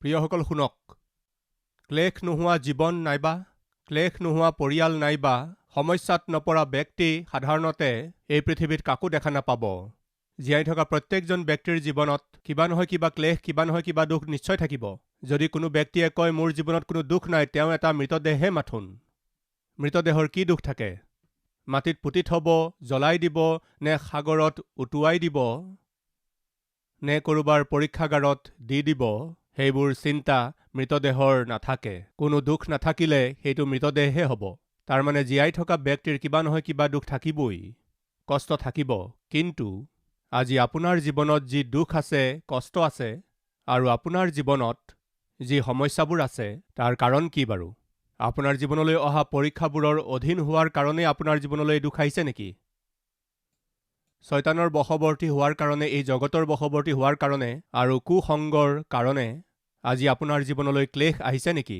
প্ৰিয়সকল শুনক, ক্লেশ নোহোৱা জীৱন নাইবা ক্লেশ নোহোৱা পৰিয়াল নাইবা সমস্যাত নপৰা ব্যক্তি সাধাৰণতে এই পৃথিৱীত কাকো দেখা নাপাব। জীয়াই থকা প্ৰত্যেকজন ব্যক্তিৰ জীৱনত কিবা নহয় কিবা ক্লেশ, কিবা নহয় কিবা দুখ নিশ্চয় থাকিব। যদি কোনো ব্যক্তিয়ে কয় মোৰ জীৱনত কোনো দুখ নাই, তেওঁ এটা মৃতদেহহে মাথোন। মৃতদেহৰ কি দুখ থাকে? মাটিত পুতি থব, জ্বলাই দিব, নে সাগৰত উটুৱাই দিব, নে কৰোবাৰ পৰীক্ষাগাৰত দি দিব, সেইবোৰ চিন্তা মৃতদেহৰ নাথাকে। কোনো দুখ নাথাকিলে সেইটো মৃতদেহহে হ'ব। তাৰমানে জীয়াই থকা ব্যক্তিৰ কিবা নহয় কিবা দুখ থাকিবই, কষ্ট থাকিব। কিন্তু আজি আপোনাৰ জীৱনত যি দুখ আছে, কষ্ট আছে, আৰু আপোনাৰ জীৱনত যি সমস্যাবোৰ আছে, তাৰ কাৰণ কি বাৰু? আপোনাৰ জীৱনলৈ অহা পৰীক্ষাবোৰৰ অধীন হোৱাৰ কাৰণেই আপোনাৰ জীৱনলৈ দুখ আহিছে নেকি? শয়তানৰ বশৱৰ্তী হোৱাৰ কাৰণে, এই জগতৰ বশৱৰ্তী হোৱাৰ কাৰণে আৰু কুসংগৰ কাৰণে আজি আপোনাৰ জীৱনলৈ ক্লেশ আহিছে নেকি?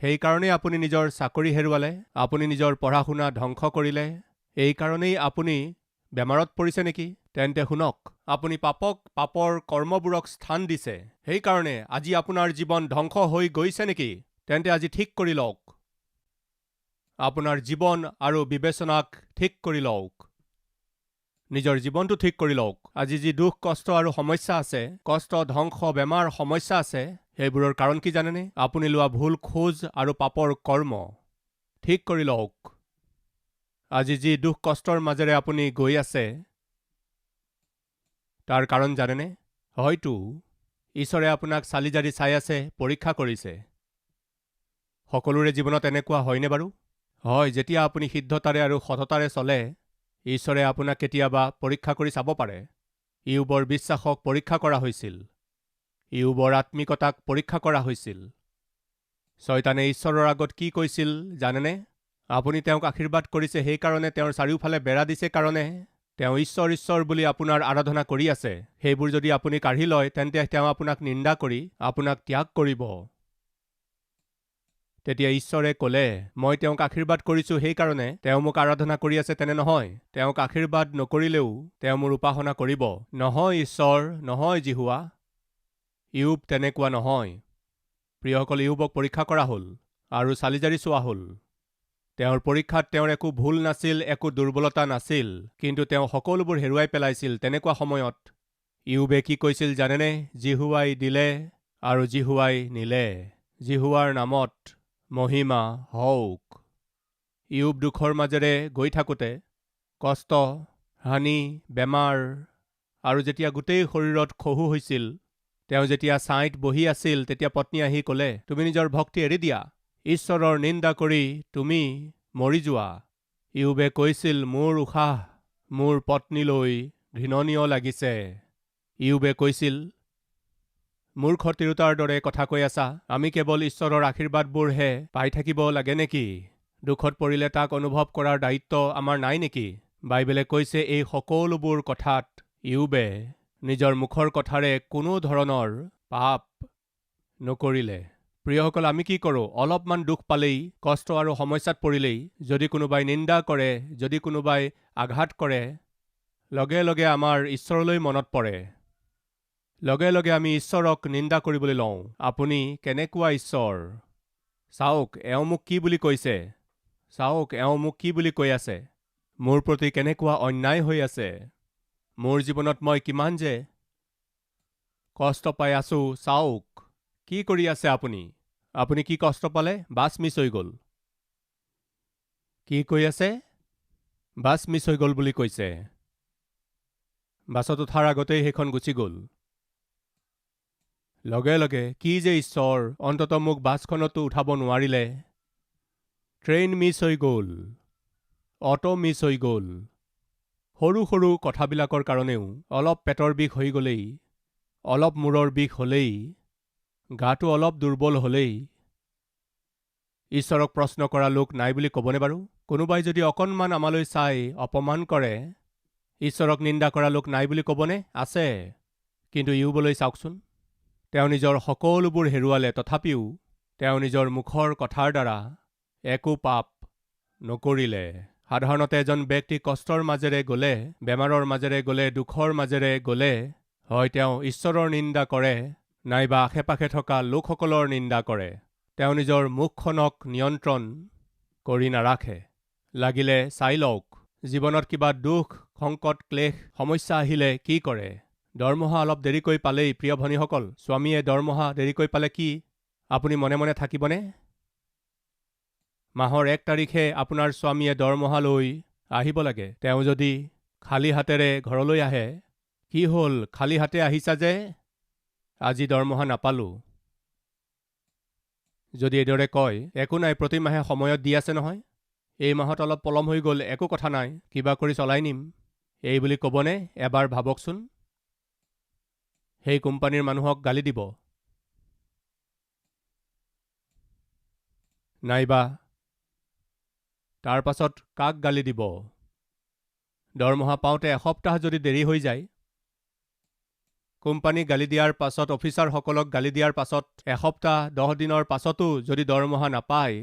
সেইকাৰণেই আপুনি নিজৰ চাকৰি হেৰুৱালে, আপুনি নিজৰ পঢ়া শুনা ধ্বংস কৰিলে, এই কাৰণেই আপুনি বেমাৰত পৰিছে নেকি? তেন্তে শুনক, আপুনি পাপৰ কৰ্মবোৰক স্থান দিছে, সেইকাৰণে আজি আপোনাৰ জীৱন ধ্বংস হৈ গৈছে নেকি? তেন্তে আজি ঠিক কৰি লওক, আপোনাৰ জীৱন আৰু বিবেচনাক ঠিক কৰি লওক, নিজৰ জীৱনটো ঠিক কৰি লওক। আজি যি দুখ, কষ্ট আৰু সমস্যা আছে, কষ্ট, ধ্বংস, বেমাৰ, সমস্যা আছে, সেইবোৰৰ কাৰণ কি জানেনে? আপুনি লোৱা ভুল খোজ আৰু পাপৰ কৰ্ম। ঠিক কৰি লওক। আজি যি দুখ কষ্টৰ মাজেৰে আপুনি গৈ আছে, তাৰ কাৰণ জানেনে? হয়তো ঈশ্বৰে আপোনাক চালিজাৰি চাই আছে, পৰীক্ষা কৰিছে। সকলোৰে জীৱনত এনেকুৱা হয়নে বাৰু? হয়, যেতিয়া আপুনি সিদ্ধতাৰে আৰু সততাৰে চলে, ঈশ্বৰে আপোনাক কেতিয়াবা পৰীক্ষা কৰি চাব পাৰে। ইয়োবৰ বিশ্বাসক পৰীক্ষা কৰা হৈছিল, ইয়োবৰ আত্মিকতাক পৰীক্ষা কৰা হৈছিল। শয়তানে ঈশ্বৰৰ আগত কি কৈছিল জানেনে? আপুনি তেওঁক আশীৰ্বাদ কৰিছে, সেইকাৰণে তেওঁৰ চাৰিওফালে বেৰা দিছে কাৰণে তেওঁ ঈশ্বৰ ঈশ্বৰ বুলি আপোনাৰ আৰাধনা কৰি আছে। সেইবোৰ যদি আপুনি কাঢ়ি লয়, তেন্তে তেওঁ আপোনাক নিন্দা কৰি আপোনাক ত্যাগ কৰিব। তেতিয়া ঈশ্বৰে ক'লে, মই তেওঁক আশীৰ্বাদ কৰিছোঁ, সেইকাৰণে তেওঁ মোক আৰাধনা কৰি আছে, তেনে নহয়। তেওঁক আশীৰ্বাদ নকৰিলেও তেওঁ মোৰ উপাসনা কৰিব। নহয় ঈশ্বৰ, নহয় জিহুৱা। ইয়োব তেনেকুৱা নহয়। প্ৰিয়সকল, ইয়োবক পৰীক্ষা কৰা হ'ল আৰু চালিজাৰি চোৱা হ'ল। তেওঁৰ পৰীক্ষাত তেওঁৰ একো ভুল নাছিল, একো দুৰ্বলতা নাছিল, কিন্তু তেওঁ সকলোবোৰ হেৰুৱাই পেলাইছিল। তেনেকুৱা সময়ত ইয়োবে কি কৈছিল জানেনে? জিহুৱাই দিলে আৰু জিহুৱাই নিলে, জিহুৱাৰ নামত মহিমা হওক। ইয়োব দুখৰ মাজেৰে গৈ থাকোঁতে, কষ্ট, হানি, বেমাৰ আৰু যেতিয়া গোটেই শৰীৰত খহু হৈছিল, তেওঁ যেতিয়া ছাইত বহি আছিল, তেতিয়া পত্নী আহি ক'লে, তুমি নিজৰ ভক্তি এৰি দিয়া, ঈশ্বৰৰ নিন্দা কৰি তুমি মৰি যোৱা। ইয়োবে কৈছিল, মোৰ উশাহ মোৰ পত্নীলৈ ঘৃণনীয় লাগিছে। ইয়োবে কৈছিল, মূৰ্খ তিৰোতাৰ দৰে কথা কৈ আছা, আমি কেৱল ঈশ্বৰৰ আশীৰ্বাদবোৰহে পাই থাকিব লাগে নেকি? দুখত পৰিলে তাক অনুভৱ কৰাৰ দায়িত্ব আমাৰ নাই নেকি? বাইবেলে কৈছে, এই সকলোবোৰ কথাত ইয়োবে নিজৰ মুখৰ কথাৰে কোনো ধৰণৰ পাপ নকৰিলে। প্ৰিয়সকল, আমি কি কৰোঁ? অলপমান দুখ পালেই, কষ্ট আৰু সমস্যাত পৰিলেই, যদি কোনোবাই নিন্দা কৰে, যদি কোনোবাই আঘাত কৰে, লগে লগে আমাৰ ঈশ্বৰলৈ মনত পৰে। লগে লগে আমি ঈশ্বৰক নিন্দা কৰিবলৈ লওঁ। আপুনি কেনেকুৱা ঈশ্বৰ? চাওক, এওঁ মোক কি বুলি কৈছে, চাওক এওঁ মোক কি বুলি কৈ আছে, মোৰ প্ৰতি কেনেকুৱা অন্যায় হৈ আছে, মোৰ জীৱনত মই কিমান যে কষ্ট পাই আছো, চাওক কি কৰি আছে আপুনি। আপুনি কি কষ্ট পালে? বাছ মিছ হৈ গ'ল। কি কৈ আছে? বাছ মিছ হৈ গ'ল বুলি কৈছে। বাছত উঠাৰ আগতেই সেইখন গুচি গ'ল। লগে লগে কি যে ঈশ্বৰ, অন্ততঃ মোক বাছখনতো উঠাব নোৱাৰিলে। ট্ৰেইন মিছ হৈ গ'ল, অটো মিছ হৈ গ'ল। সৰু সৰু কথাবিলাকৰ কাৰণেও অলপ পেটৰ বিষ হৈ গ'লেই, অলপ মূৰৰ বিষ হ'লেই, গাটো অলপ দুৰ্বল হ'লেই ঈশ্বৰক প্ৰশ্ন কৰা লোক নাই বুলি ক'বনে বাৰু? কোনোবাই যদি অকণমান আমালৈ চাই অপমান কৰে, ঈশ্বৰক নিন্দা কৰা লোক নাই বুলি ক'বনে? আছে। কিন্তু ইয়োবলৈ চাওকচোন, তেওঁ নিজৰ সকলোবোৰ হেৰুৱালে, তথাপিও তেওঁ নিজৰ মুখৰ কথাৰ দ্বাৰা একো পাপ নকৰিলে। সাধাৰণতে এজন ব্যক্তি কষ্টৰ মাজেৰে গ'লে, বেমাৰৰ মাজেৰে গ'লে, দুখৰ মাজেৰে গ'লে, হয় তেওঁ ঈশ্বৰৰ নিন্দা কৰে, নাইবা আশে পাশে থকা লোকসকলৰ নিন্দা কৰে। তেওঁ নিজৰ মুখখনক নিয়ন্ত্ৰণ কৰি নাৰাখে। লাগিলে চাই লওক জীৱনত কিবা দুখ, সংকট, ক্লেশ, সমস্যা আহিলে কি কৰে। দৰমহা অলপ দেৰিকৈ পালেই, প্ৰিয় ভনীসকল, স্বামীয়ে দৰমহা দেৰিকৈ পালে কি আপুনি মনে মনে থাকিবনে? মাহৰ 1 তাৰিখে আপোনাৰ স্বামীয়ে দৰমহা লৈ আহিব লাগে। তেওঁ যদি খালী হাতেৰে ঘৰলৈ আহে, কি হ'ল, খালী হাতে আহিছা যে, আজি দৰমহা নাপালোঁ। যদি এইদৰে কয়, একো নাই, প্ৰতি মাহে সময়ত দি আছে নহয়, এই মাহত অলপ পলম হৈ গ'ল, একো কথা নাই, কিবা কৰি চলাই নিম, এই বুলি ক'বনে? এবাৰ ভাবকচোন। সেই কোম্পানীৰ মানুহক গালি দিব, নাইবা তাৰ পাছত কাক গালি দিব? দৰমহা পাওঁতে এসপ্তাহ যদি দেৰি হৈ যায়, কোম্পানীক গালি দিয়াৰ পাছত, অফিচাৰসকলক গালি দিয়াৰ পাছত এসপ্তাহ 10 দিনৰ পাছতো যদি দৰমহা নাপায়,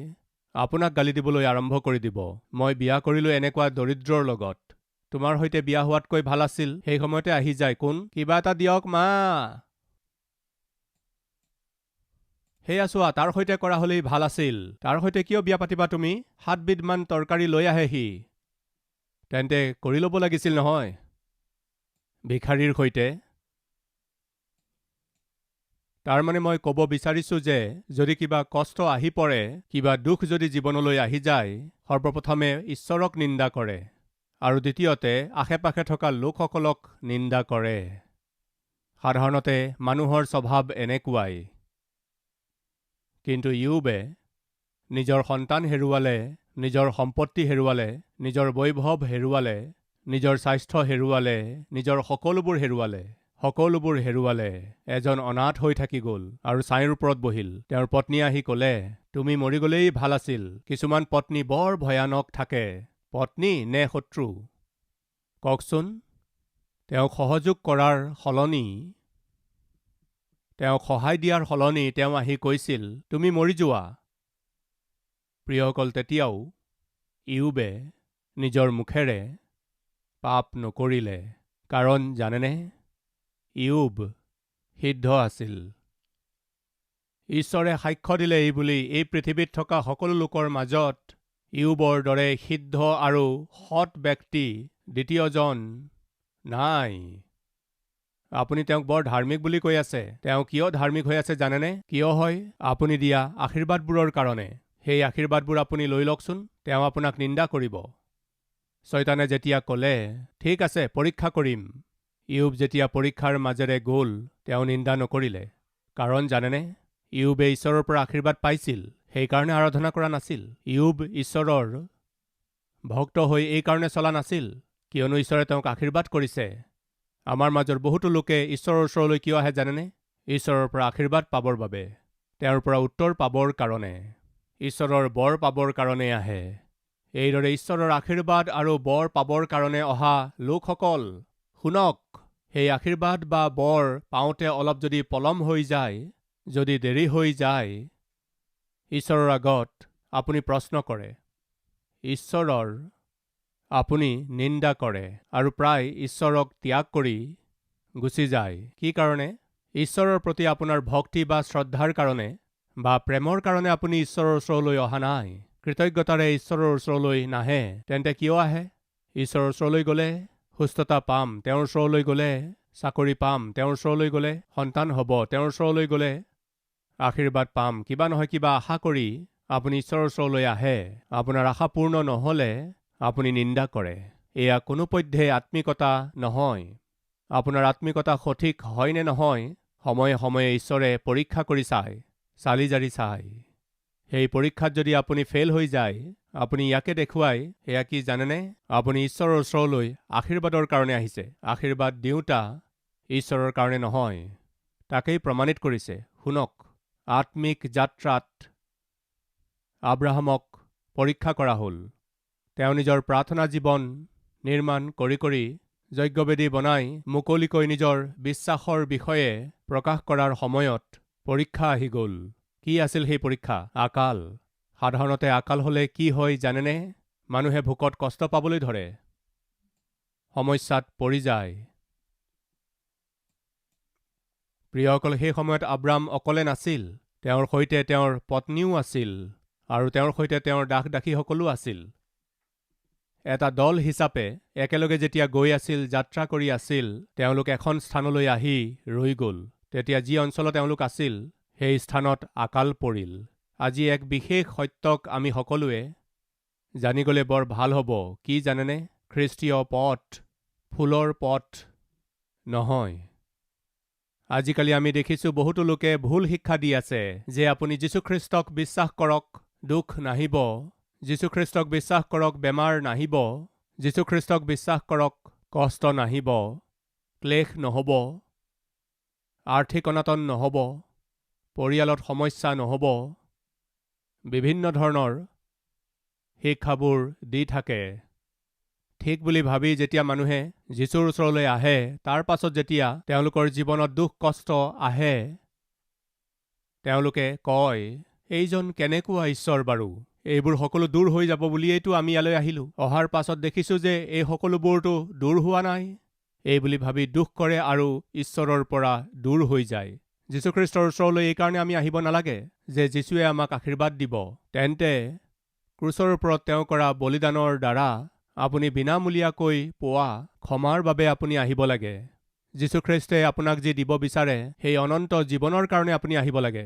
আপোনাক গালি দিবলৈ আৰম্ভ কৰি দিব। মই বিয়া কৰিলোঁ এনেকুৱা দৰিদ্ৰৰ লগত, তোমাৰ সৈতে বিয়া হোৱাতকৈ ভাল আছিল। সেই সময়তে আহি যায় কোন, কিবা এটা দিয়ক মা, সেয়া চোৱা, তাৰ সৈতে কৰা হ'লেই ভাল আছিল, তাৰ সৈতে কিয় বিয়া পাতিবা তুমি? 7 বিধমান তৰকাৰী লৈ আহে সি, তেন্তে কৰি ল'ব লাগিছিল নহয়। ভিখাৰীৰ সৈতে। তাৰমানে মই ক'ব বিচাৰিছোঁ যে যদি কিবা কষ্ট আহি পৰে, কিবা দুখ যদি জীৱনলৈ আহি যায়, সৰ্বপ্ৰথমে ঈশ্বৰক নিন্দা কৰে আৰু দ্বিতীয়তে আশে পাশে থকা লোকসকলক নিন্দা কৰে। সাধাৰণতে মানুহৰ স্বভাৱ এনেকুৱাই। কিন্তু ইয়োবে নিজৰ সন্তান হেৰুৱালে, নিজৰ সম্পত্তি হেৰুৱালে, নিজৰ বৈভৱ হেৰুৱালে, নিজৰ স্বাস্থ্য হেৰুৱালে, নিজৰ সকলোবোৰ হেৰুৱালে, এজন অনাথ হৈ থাকি গ'ল আৰু ছাইৰ ওপৰত বহিল। তেওঁৰ পত্নী আহি ক'লে, তুমি মৰি গ'লেই ভাল আছিল। কিছুমান পত্নী বৰ ভয়ানক থাকে। পত্নী নে শত্ৰু কওকচোন? তেওঁক সহযোগ কৰাৰ সলনি, তেওঁক সহায় দিয়াৰ সলনি তেওঁ আহি কৈছিল, তুমি মৰি যোৱা। প্ৰিয়সকল, তেতিয়াও ইয়োবে নিজৰ মুখেৰে পাপ নকৰিলে, কাৰণ জানেনে, ইয়োব সিদ্ধ আছিল। ঈশ্বৰে সাক্ষ্য দিলে এই বুলি, এই পৃথিৱীত থকা সকলো লোকৰ মাজত ইয়োবৰ দৰে সিদ্ধ আৰু সৎ ব্যক্তি দ্বিতীয়জন নাই। আপুনি তেওঁক বৰ ধাৰ্মিক বুলি কৈ আছে। তেওঁ কিয় ধাৰ্মিক হৈ আছে জানেনে? কিয় হয়? আপুনি দিয়া আশীৰ্বাদবোৰৰ কাৰণে। সেই আশীৰ্বাদবোৰ আপুনি লৈ লওকচোন, তেওঁ আপোনাক নিন্দা কৰিব। শয়তানে যেতিয়া ক'লে, ঠিক আছে পৰীক্ষা কৰিম, ইয়োব যেতিয়া পৰীক্ষাৰ মাজেৰে গ'ল, তেওঁ নিন্দা নকৰিলে। কাৰণ জানেনে, ইয়োবে ঈশ্বৰৰ পৰা আশীৰ্বাদ পাইছিল, সেইকাৰণে আৰাধনা কৰা নাছিল। ইয়োব ঈশ্বৰৰ ভক্ত হৈ এই কাৰণে চলা নাছিল, কিয়নো ঈশ্বৰে তেওঁক আশীৰ্বাদ কৰিছে। আমাৰ মাজৰ বহুতো লোকে ঈশ্বৰৰ ওচৰলৈ কিয় আহে জানেনে? ঈশ্বৰৰ পৰা আশীৰ্বাদ পাবৰ বাবে, তেওঁৰ পৰা উত্তৰ পাবৰ কাৰণে, ঈশ্বৰৰ বৰ পাবৰ কাৰণে আহে। এইদৰে ঈশ্বৰৰ আশীৰ্বাদ আৰু বৰ পাবৰ কাৰণে অহা লোকসকল, শুনক, সেই আশীৰ্বাদ বা বৰ পাওঁতে অলপ যদি পলম হৈ যায়, যদি দেৰি হৈ যায়, ঈশ্বৰৰ আগত আপুনি প্ৰশ্ন কৰে, ঈশ্বৰৰ আপুনি নিন্দা কৰে আৰু প্ৰায় ঈশ্বৰক ত্যাগ কৰি গুচি যায়। কি কাৰণে? ঈশ্বৰৰ প্ৰতি আপোনাৰ ভক্তি বা শ্ৰদ্ধাৰ কাৰণে বা প্ৰেমৰ কাৰণে আপুনি ঈশ্বৰৰ ওচৰলৈ অহা নাই। কৃতজ্ঞতাৰে ঈশ্বৰৰ ওচৰলৈ নাহে। তেন্তে কিয় আহে? ঈশ্বৰৰ ওচৰলৈ গ'লে সুস্থতা পাম, তেওঁৰ ওচৰলৈ গ'লে চাকৰি পাম, তেওঁৰ ওচৰলৈ গ'লে সন্তান হ'ব, তেওঁৰ ওচৰলৈ গ'লে আশীৰ্বাদ পাম, কিবা নহয় কিবা আশা কৰি আপুনি ঈশ্বৰৰ ওচৰলৈ আহে। আপোনাৰ আশা পূৰ্ণ নহ'লে আপুনি নিন্দা কৰে। এয়া কোনোপধ্যে আত্মিকতা নহয়। আপোনাৰ আত্মিকতা সঠিক হয় নে নহয়, সময়ে সময়ে ঈশ্বৰে পৰীক্ষা কৰি চায়, চালি জাৰি চায়। সেই পৰীক্ষাত যদি আপুনি ফেইল হৈ যায়, আপুনি ইয়াকে দেখুৱাই, এয়া কি জানেনে, আপুনি ঈশ্বৰৰ ওচৰলৈ আশীৰ্বাদৰ কাৰণে আহিছে। আশীৰ্বাদ দিওঁতা ঈশ্বৰৰ কাৰণে নহয়। তাকেই প্ৰমাণিত কৰিছে। শুনক, আত্মিক যাত্ৰাত আব্ৰাহামক পৰীক্ষা কৰা হ'ল। তেওঁ নিজৰ প্ৰাৰ্থনা জীৱন নিৰ্মাণ কৰি কৰি যজ্ঞবেদী বনাই মুকলিকৈ নিজৰ বিশ্বাসৰ বিষয়ে প্ৰকাশ কৰাৰ সময়ত পৰীক্ষা আহি গ'ল। কি আছিল সেই পৰীক্ষা? আকাল। সাধাৰণতে আকাল হ'লে কি হয় জানেনে? মানুহে ভোকত কষ্ট পাবলৈ ধৰে, সমস্যাত পৰি যায়। প্ৰিয়সকল, সেই সময়ত আব্ৰাম অকলে নাছিল। তেওঁৰ সৈতে তেওঁৰ পত্নীও আছিল আৰু তেওঁৰ সৈতে তেওঁৰ দাস দাসীসকলো আছিল। এটা দল হিচাপে একেলগে যেতিয়া গৈ আছিল, যাত্ৰা কৰি আছিল, তেওঁলোক এখন স্থানলৈ আহি ৰৈ গ'ল। তেতিয়া যি অঞ্চলত তেওঁলোক আছিল সেই স্থানত আকাল পৰিল। আজি এক বিশেষ সত্যক আমি সকলোৱে জানি গ'লে বৰ ভাল হ'ব। কি জানেনে? খ্ৰীষ্টীয় পথ ফুলৰ পথ নহয়। আজিকালি আমি দেখিছোঁ বহুতো লোকে ভুল শিক্ষা দি আছে যে আপুনি যীশুখ্ৰীষ্টক বিশ্বাস কৰক, দুখ নাহিব। যীশুখ্ৰীষ্টক বিশ্বাস কৰক, বেমাৰ নাহিব। যীশুখ্ৰীষ্টক বিশ্বাস কৰক, কষ্ট নাহিব, ক্লেশ নহ'ব, আৰ্থিক অনাটন নহ'ব, পৰিয়ালত সমস্যা নহ'ব। বিভিন্ন ধৰণৰ শিক্ষাবোৰ দি থাকে। ঠিক বুলি ভাবি যেতিয়া মানুহে যীশুৰ ওচৰলৈ আহে, তাৰ পাছত যেতিয়া তেওঁলোকৰ জীৱনত দুখ কষ্ট আহে, তেওঁলোকে কয়, এইজন কেনেকুৱা ঈশ্বৰ বাৰু? এইবোৰ সকলো দূৰ হৈ যাব বুলিয়েইতো আমি ইয়ালৈ আহিলোঁ। অহাৰ পাছত দেখিছোঁ যে এই সকলোবোৰতো দূৰ হোৱা নাই। এই বুলি ভাবি দুখ কৰে আৰু ঈশ্বৰৰ পৰা দূৰ হৈ যায়। যীশুখ্ৰীষ্টৰ ওচৰলৈ এইকাৰণে আমি আহিব নালাগে যে যীশুৱে আমাক আশীৰ্বাদ দিব। তেন্তে ক্ৰুচৰ ওপৰত তেওঁ কৰা বলিদানৰ দ্বাৰা আপুনি বিনামূলীয়াকৈ পোৱা ক্ষমাৰ বাবে আপুনি আহিব লাগে। যীশুখ্ৰীষ্টে আপোনাক যি দিব বিচাৰে সেই অনন্ত জীৱনৰ কাৰণে আপুনি আহিব লাগে।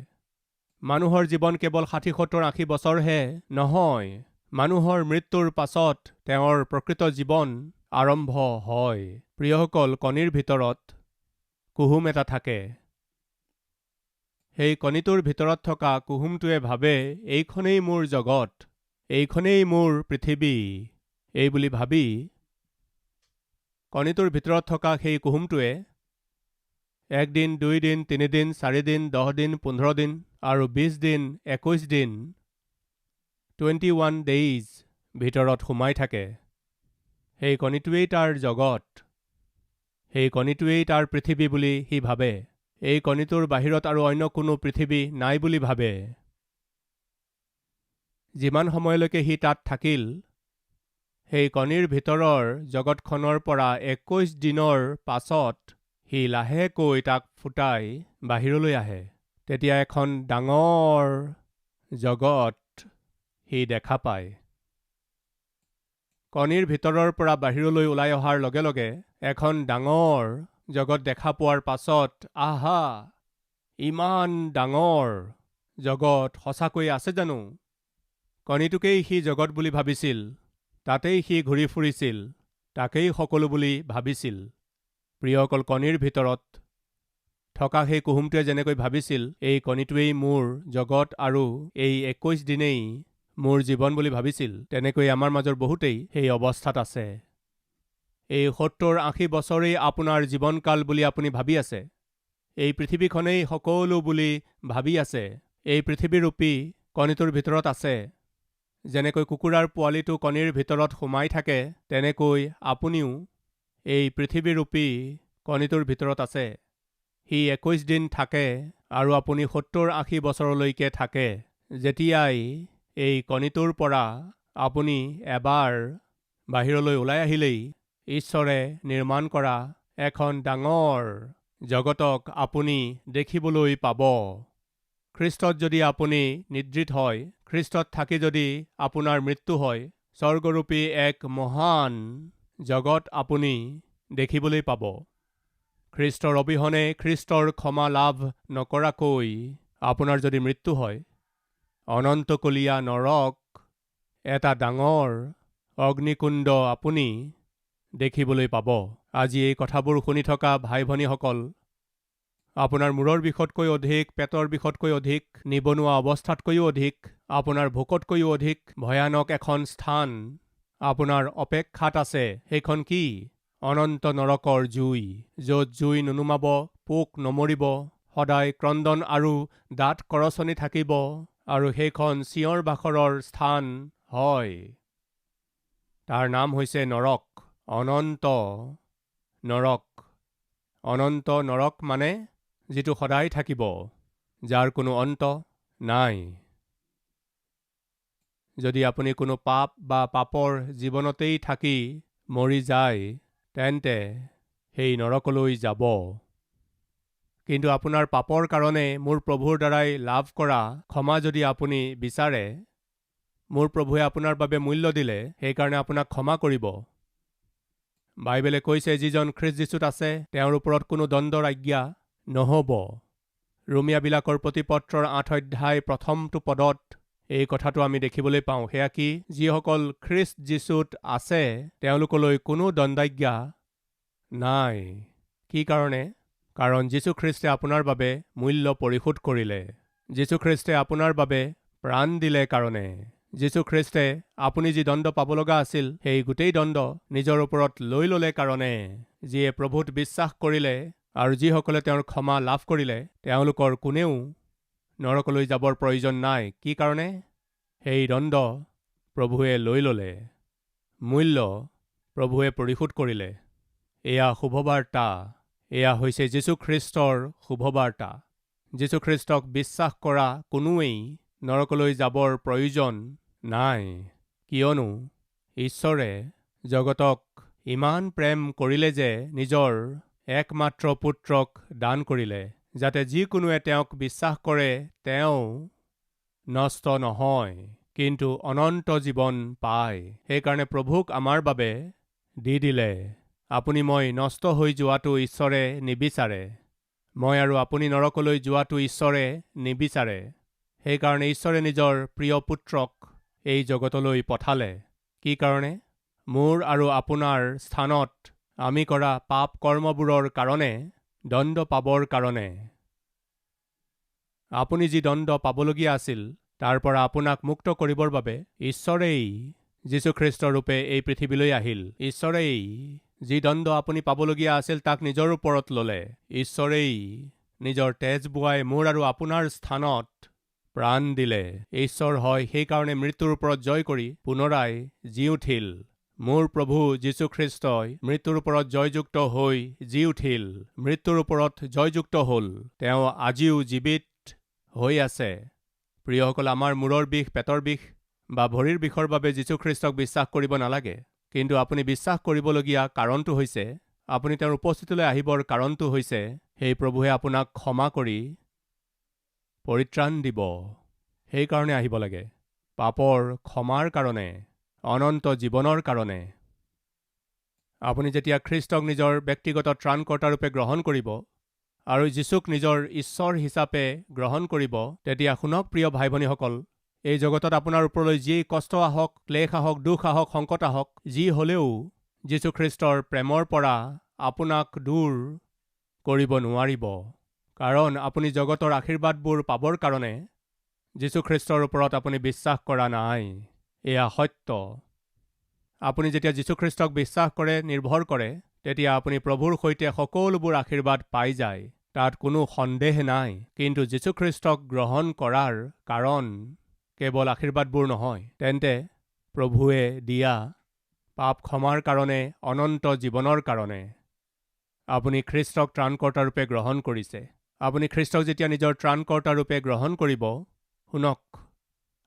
মানুহৰ জীৱন কেৱল 60-70-80 বছৰহে নহয়। মানুহৰ মৃত্যুৰ পাছত তেওঁৰ প্ৰকৃত জীৱন আৰম্ভ হয়। প্ৰিয়সকল, কণীৰ ভিতৰত কুহুম এটা থাকে। সেই কণীটোৰ ভিতৰত থকা কুহুমটোৱে ভাবে, এইখনেই মোৰ জগত, এইখনেই মোৰ পৃথিৱী। এই বুলি ভাবি কণীটোৰ ভিতৰত থকা সেই কুহুমটোৱে 1 দিন, 2 দিন, 3 দিন, 4 দিন, 10 দিন, 15 দিন আৰু 20 দিন, 21 দিন, 21 days ভিতৰত সোমাই থাকে। সেই কণীটোৱেই তাৰ জগত, সেই কণীটোৱেই তাৰ পৃথিৱী বুলি সি ভাবে। এই কণীটোৰ বাহিৰত আৰু অন্য কোনো পৃথিৱী নাই বুলি ভাবে। যিমান সময়লৈকে সি তাত থাকিল, সেই কণীৰ ভিতৰৰ জগতখনৰ পৰা 21 দিনৰ পাছত সি লাহেকৈ তাক ফুটাই বাহিৰলৈ আহে। তেতিয়া এখন ডাঙৰ জগত সি দেখা পায়। কণীৰ ভিতৰৰ পৰা বাহিৰলৈ ওলাই অহাৰ লগে লগে এখন ডাঙৰ জগত দেখা পোৱাৰ পাছত, আহা, ইমান ডাঙৰ জগত সঁচাকৈ আছে জানো? কণীটোকেই সি জগত বুলি ভাবিছিল, তাতেই সি ঘূৰি ফুৰিছিল, তাকেই সকলো বুলি ভাবিছিল। প্ৰিয়সকল, কণীৰ ভিতৰত থকা সেই কুহুমটোৱে যেনেকৈ ভাবিছিল এই কণীটোৱেই মোৰ জগত আৰু এই 21 দিনেই মোৰ জীৱন বুলি ভাবিছিল, তেনেকৈ আমাৰ মাজৰ বহুতেই সেই অৱস্থাত আছে। এই 70-80 বছৰেই আপোনাৰ জীৱনকাল বুলি আপুনি ভাবি আছে। এই পৃথিৱীখনেই সকলো বুলি ভাবি আছে। এই পৃথিৱীৰূপী কণীটোৰ ভিতৰত আছে। যেনেকৈ কুকুৰাৰ পোৱালিটো কণীৰ ভিতৰত সোমাই থাকে, তেনেকৈ আপুনিও এই পৃথিৱীৰূপী কণীটোৰ ভিতৰত আছে। সি 21 দিন থাকে আৰু আপুনি 70-80 বছৰলৈকে থাকে। যেতিয়াই এই কণীটোৰ পৰা আপুনি এবাৰ বাহিৰলৈ ওলাই আহিলেই ঈশ্বৰে নিৰ্মাণ কৰা এখন ডাঙৰ জগতক আপুনি দেখিবলৈ পাব। খ্ৰীষ্টত যদি আপুনি নিদ্ৰিত হয়, খ্ৰীষ্টত থাকি যদি আপোনাৰ মৃত্যু হয়, স্বৰ্গৰূপী এক মহান জগত আপুনি দেখিবলৈ পাব। খ্ৰীষ্টৰ অবিহনে, খ্ৰীষ্টৰ ক্ষমা লাভ নকৰাকৈ আপোনাৰ যদি মৃত্যু হয়, অনন্তকলীয়া নৰক, এটা ডাঙৰ অগ্নিকুণ্ড আপুনি দেখিবলৈ পাব। আজি এই কথাবোৰ শুনি থকা ভাই ভনীসকল, আপোনাৰ মূৰৰ বিষতকৈ অধিক, পেটৰ বিষতকৈ অধিক, নিবনুৱা অৱস্থাতকৈও অধিক, আপোনাৰ ভোকতকৈও অধিক ভয়ানক এখন স্থান আপোনাৰ অপেক্ষাত আছে। সেইখন কি? অনন্ত নৰকৰ জুই, য'ত জুই নুনুমাব, পোক নমৰিব, সদায় ক্ৰদন আৰু দাঁত কৰচনি থাকিব, আৰু সেইখন চিঞৰ বাখৰৰ স্থান হয়। তাৰ নাম হৈছে নৰক, অনন্ত নৰক। অনন্ত নৰক মানে যিটো সদায় থাকিব, যাৰ কোনো অন্ত নাই। যদি আপুনি কোনো পাপ বা পাপৰ জীৱনতেই থাকি মৰি যায়, তেন্তে সেই নৰকলৈ যাব। কিন্তু আপোনাৰ পাপৰ কাৰণে মোৰ প্ৰভুৰ দ্বাৰাই লাভ কৰা ক্ষমা যদি আপুনি বিচাৰে, মোৰ প্ৰভুৱে আপোনাৰ বাবে মূল্য দিলে, সেইকাৰণে আপোনাক ক্ষমা কৰিব। বাইবেলে কৈছে যিজন খ্ৰীষ্ট যীশুত আছে তেওঁৰ ওপৰত কোনো দণ্ডৰ আজ্ঞা নহ'ব। ৰোমিয়াবিলাকৰ প্ৰতি পত্ৰৰ 8 অধ্যায় 1 পদত এই কথাটো আমি দেখিবলৈ পাওঁ। সেয়া কি? যিসকল খ্ৰীষ্ট যীশুত আছে তেওঁলোকলৈ কোনো দণ্ডাজ্ঞা নাই। কি কাৰণে? কাৰণ যীশুখ্ৰীষ্টে আপোনাৰ বাবে মূল্য পৰিশোধ কৰিলে। যীশুখ্ৰীষ্টে আপোনাৰ বাবে প্ৰাণ দিলে কাৰণে। যীশুখ্ৰীষ্টে আপুনি যি দণ্ড পাব লগা আছিল সেই গোটেই দণ্ড নিজৰ ওপৰত লৈ ল'লে কাৰণে। যিয়ে প্ৰভুত বিশ্বাস কৰিলে আৰু যিসকলে তেওঁৰ ক্ষমা লাভ কৰিলে তেওঁলোকৰ কোনেও নৰকলৈ যাবৰ প্ৰয়োজন নাই। কি কাৰণে? সেই দণ্ড প্ৰভুৱে লৈ ল'লে, মূল্য প্ৰভুৱে পৰিশোধ কৰিলে। এয়া শুভবাৰ্তা। এয়া হৈছে যীশুখ্ৰীষ্টৰ শুভবাৰ্তা। যীশুখ্ৰীষ্টক বিশ্বাস কৰা কোনোৱেই নৰকলৈ যাবৰ প্ৰয়োজন নাই। কিয়নো ঈশ্বৰে জগতক ইমান প্ৰেম কৰিলে যে নিজৰ একমাত্ৰ পুত্ৰক দান কৰিলে, যাতে যিকোনোৱে তেওঁক বিশ্বাস কৰে তেওঁ নষ্ট নহয়, কিন্তু অনন্ত জীৱন পায়। সেইকাৰণে প্ৰভুক আমাৰ বাবে দি দিলে। আপুনি মই নষ্ট হৈ যোৱাটো ঈশ্বৰে নিবিচাৰে। মই আৰু আপুনি নৰকলৈ যোৱাটো ঈশ্বৰে নিবিচাৰে। সেইকাৰণে ঈশ্বৰে নিজৰ প্ৰিয় পুত্ৰক এই জগতলৈ পঠালে। কি কাৰণে? মোৰ আৰু আপোনাৰ স্থানত আমি কৰা পাপ কৰ্মবোৰৰ কাৰণে দণ্ড পাবৰ কাৰণে। আপুনি যি দণ্ড পাবলগীয়া আছিল তাৰ পৰা আপোনাক মুক্ত কৰিবৰ বাবে ঈশ্বৰেই যীশুখ্ৰীষ্ট ৰূপে এই পৃথিৱীলৈ আহিল। ঈশ্বৰেই যি দণ্ড আপুনি পাবলগীয়া আছিল তাক নিজৰ ওপৰত ল'লে। ঈশ্বৰেই নিজৰ তেজ বোৱাই মোৰ আৰু আপোনাৰ স্থানত প্ৰাণ দিলে। ঈশ্বৰ হয়, সেইকাৰণে মৃত্যুৰ ওপৰত জয় কৰি পুনৰাই জি উঠিল। মোৰ প্ৰভু যীশুখ্ৰীষ্টই মৃত্যুৰ ওপৰত জয়যুক্ত হৈ জি উঠিল, মৃত্যুৰ ওপৰত জয়যুক্ত হ'ল। তেওঁ আজিও জীৱিত হৈ আছে। প্ৰিয়সকল, আমাৰ মূৰৰ বিষ, পেটৰ বিষ বা ভৰিৰ বিষৰ বাবে যীশুখ্ৰীষ্টক বিশ্বাস কৰিব নালাগে। কিন্তু আপুনি বিশ্বাস কৰিবলগীয়া কাৰণটো হৈছে, আপুনি তেওঁৰ উপস্থিতিলৈ আহিবৰ কাৰণটো হৈছে, সেই প্ৰভুৱে আপোনাক ক্ষমা কৰি পৰিত্ৰাণ দিব। সেইকাৰণে আহিব লাগে। পাপৰ ক্ষমাৰ কাৰণে, অনন্ত জীৱনৰ কাৰণে। আপুনি যেতিয়া খ্ৰীষ্টক নিজৰ ব্যক্তিগত ত্ৰাণকৰ্তাৰূপে গ্ৰহণ কৰিব আৰু যীশুক নিজৰ ঈশ্বৰ হিচাপে গ্ৰহণ কৰিব, তেতিয়া শুনক প্ৰিয় ভাই ভনীসকল, এই জগতত আপোনাৰ ওপৰলৈ যি কষ্ট আহক, ক্লেশ আহক, দুখ আহক, সংকট আহক, যি হ'লেও যীশুখ্ৰীষ্টৰ প্ৰেমৰ পৰা আপোনাক দূৰ কৰিব নোৱাৰিব। কাৰণ আপুনি জগতৰ আশীৰ্বাদবোৰ পাবৰ কাৰণে যীশুখ্ৰীষ্টৰ ওপৰত আপুনি বিশ্বাস কৰা নাই। এয়া সত্য। আপুনি যেতিয়া যীশুখ্ৰীষ্টক বিশ্বাস কৰে, নিৰ্ভৰ কৰে, তেতিয়া আপুনি প্ৰভুৰ সৈতে সকলোবোৰ আশীৰ্বাদ পাই যায়। তাত কোনো সন্দেহ নাই। কিন্তু যীশুখ্ৰীষ্টক গ্ৰহণ কৰাৰ কাৰণ কেৱল আশীৰ্বাদবোৰ নহয়, তেন্তে প্ৰভুৱে দিয়া পাপ ক্ষমাৰ কাৰণে, অনন্ত জীৱনৰ কাৰণে। আপুনি খ্ৰীষ্টক ত্ৰাণকৰ্তাৰূপে গ্ৰহণ কৰিছে। আপুনি খ্ৰীষ্টক যেতিয়া নিজৰ ত্ৰাণকৰ্তাৰূপে গ্ৰহণ কৰিব, শুনক,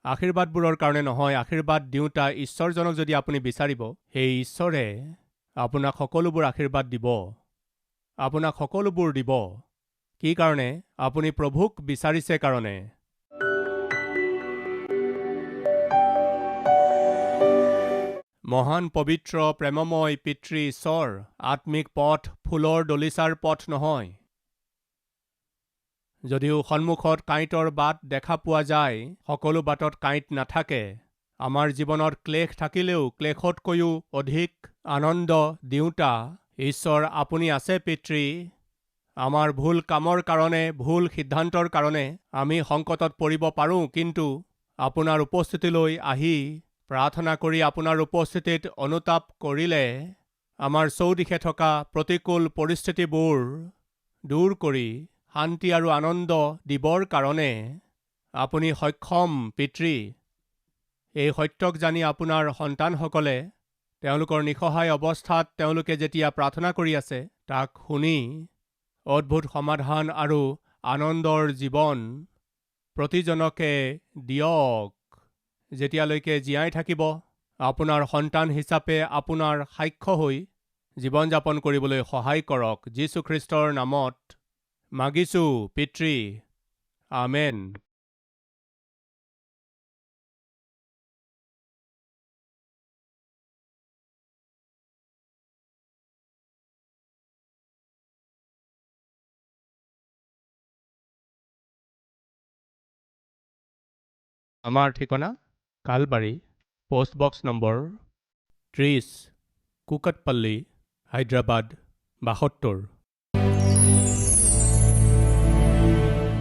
আশীৰ্বাদবোৰৰ কাৰণে নহয়, আশীৰ্বাদ দিওঁতা ঈশ্বৰজনক যদি আপুনি বিচাৰিব, সেই ঈশ্বৰে আপোনাক সকলোবোৰ আশীৰ্বাদ দিব। আপোনাক সকলোবোৰ দিব। কি কাৰণে? আপুনি প্ৰভুক বিচাৰিছে কাৰণে। মহান পবিত্ৰ প্ৰেমময় পিতৃ ঈশ্বৰ, আত্মিক পথ ফুলৰ দলিচাৰ পথ নহয়। যদিও সন্মুখত কাঁইটৰ বাট দেখা পোৱা যায়, সকলো বাটত কাঁইট নাথাকে। আমাৰ জীৱনত ক্লেশ থাকিলেও ক্লেশতকৈও অধিক আনন্দ দিওঁতা ঈশ্বৰ আপুনি আছে পিতৃ। আমাৰ ভুল কামৰ কাৰণে, ভুল সিদ্ধান্তৰ কাৰণে আমি সংকটত পৰিব পাৰোঁ, কিন্তু আপোনাৰ উপস্থিতিলৈ আহি প্ৰাৰ্থনা কৰি আপোনাৰ উপস্থিতিত অনুতাপ কৰিলে আমাৰ চৌদিশে থকা প্ৰতিকূল পৰিস্থিতিবোৰ দূৰ কৰি শান্তি আৰু আনন্দ দিবৰ কাৰণে আপুনি সক্ষম পিতৃ। এই সত্যক জানি আপোনাৰ সন্তানসকলে তেওঁলোকৰ নিসহায় অৱস্থাত তেওঁলোকে যেতিয়া প্ৰাৰ্থনা কৰি আছে, তাক শুনি অদ্ভুত সমাধান আৰু আনন্দৰ জীৱন প্ৰতিজনকে দিয়ক। যেতিয়ালৈকে জীয়াই থাকিব, আপোনাৰ সন্তান হিচাপে আপোনাৰ সাক্ষ্য হৈ জীৱন যাপন কৰিবলৈ সহায় কৰক। যীশুখ্ৰীষ্টৰ নামত মাগিছো পিতৃ আমেন। আমাৰ ঠিকনা কালবাৰী, পোষ্ট বক্স নম্বৰ 30, কুকটপল্লী, হায়দৰাবাদ 72।